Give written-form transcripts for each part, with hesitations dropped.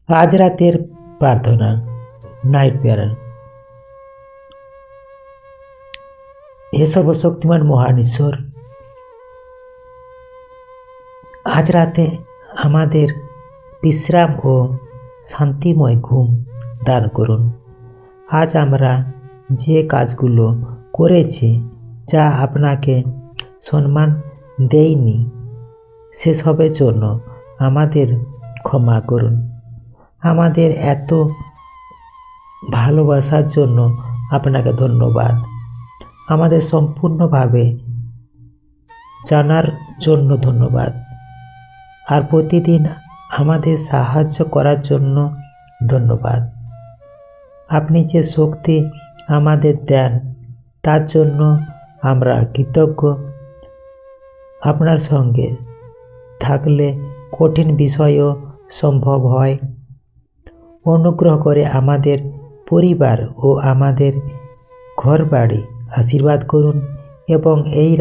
আজ রাতের প্রার্থনা, নাইট প্রেয়ার। হে সর্বশক্তিমান মহান ঈশ্বর, আজ রাতে আমাদের বিশ্রাম ও শান্তিময় ঘুম দান করুন। আজ আমরা যে কাজগুলো করেছি যা আপনাকে সম্মান দেয়নি, সেসবের জন্য আমাদের ক্ষমা করুন। আমাদের এত ভালোবাসার জন্য আপনাকে ধন্যবাদ। আমাদের সম্পূর্ণভাবে জানার জন্য ধন্যবাদ। আর প্রতিদিন আমাদের সাহায্য করার জন্য ধন্যবাদ। আপনি যে শক্তি আমাদের দেন তার জন্য আমরা কৃতজ্ঞ। আপনার সঙ্গে থাকলে কঠিন বিষয়ও সম্ভব হয়। অনুগ্রহ করে আমাদের পরিবার ও আমাদের ঘরবাড়ি আশীর্বাদ করুন এবং এই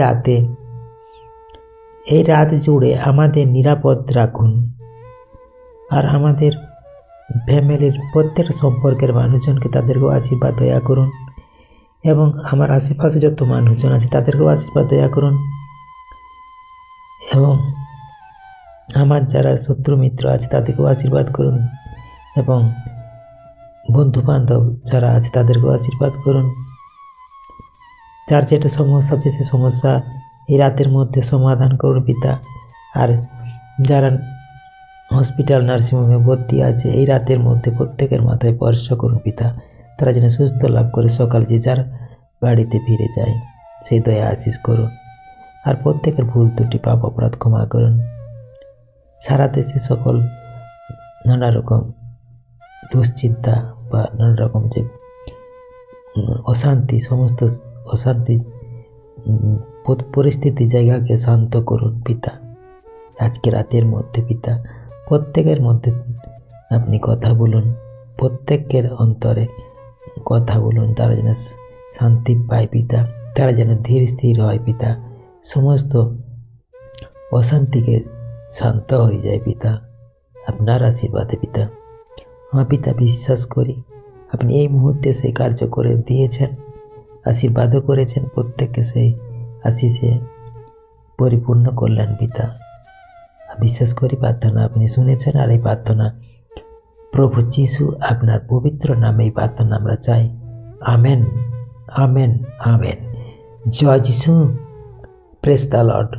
রাত জুড়ে আমাদের নিরাপদ রাখুন। আর আমাদের ফ্যামিলির প্রত্যেক সম্পর্কের মানুষজনকে তাদেরকেও আশীর্বাদ দয়া করুন এবং আমার আশেপাশে যত মানুষজন আছে তাদেরকেও আশীর্বাদ দয়া করুন এবং আমার যারা শত্রু মিত্র আছে তাদেরকেও আশীর্বাদ করুন এবং বন্ধুবান্ধব যারা আছে তাদেরকেও আশীর্বাদ করুন। যার যেটা সমস্যা আছে সে সমস্যা এই রাতের মধ্যে সমাধান করুন পিতা। আর যারা হসপিটাল নার্সিংহোমে ভর্তি আছে এই রাতের মধ্যে প্রত্যেকের মাথায় স্পর্শ করুন পিতা। তারা যেন সুস্থ লাভ করে সকাল যে যার বাড়িতে ফিরে যায় সেই দয়া আশিস করুন। আর প্রত্যেকের ভুল ত্রুটি পাপ অপরাধ ক্ষমা করুন। সারা দেশে সকল নানা রকম দুশ্চিন্তা বা নানা রকম যে অশান্তি, সমস্ত অশান্তি পরিস্থিতি জায়গাকে শান্ত করুন পিতা। আজকে রাতের মধ্যে পিতা প্রত্যেকের মধ্যে আপনি কথা বলুন, প্রত্যেকের অন্তরে কথা বলুন। তারা যেন শান্তি পায় পিতা, তারা যেন ধীর স্থির হয় পিতা, সমস্ত অশান্তিকে শান্ত হয়ে যায় পিতা আপনার আশীর্বাদে পিতা। আমার পিতা বিশ্বাস করি আপনি এই মুহূর্তে সেই কার্য করে দিয়েছেন, আশীর্বাদও করেছেন, প্রত্যেককে সেই আশিসে পরিপূর্ণ করলেন পিতা। বিশ্বাস করি প্রার্থনা আপনি শুনেছেন। আর এই প্রার্থনা প্রভু যিশু আপনার পবিত্র নামে এই প্রার্থনা আমরা চাই। আমেন, আমেন, আমেন। জয় যিশু। Praise the Lord.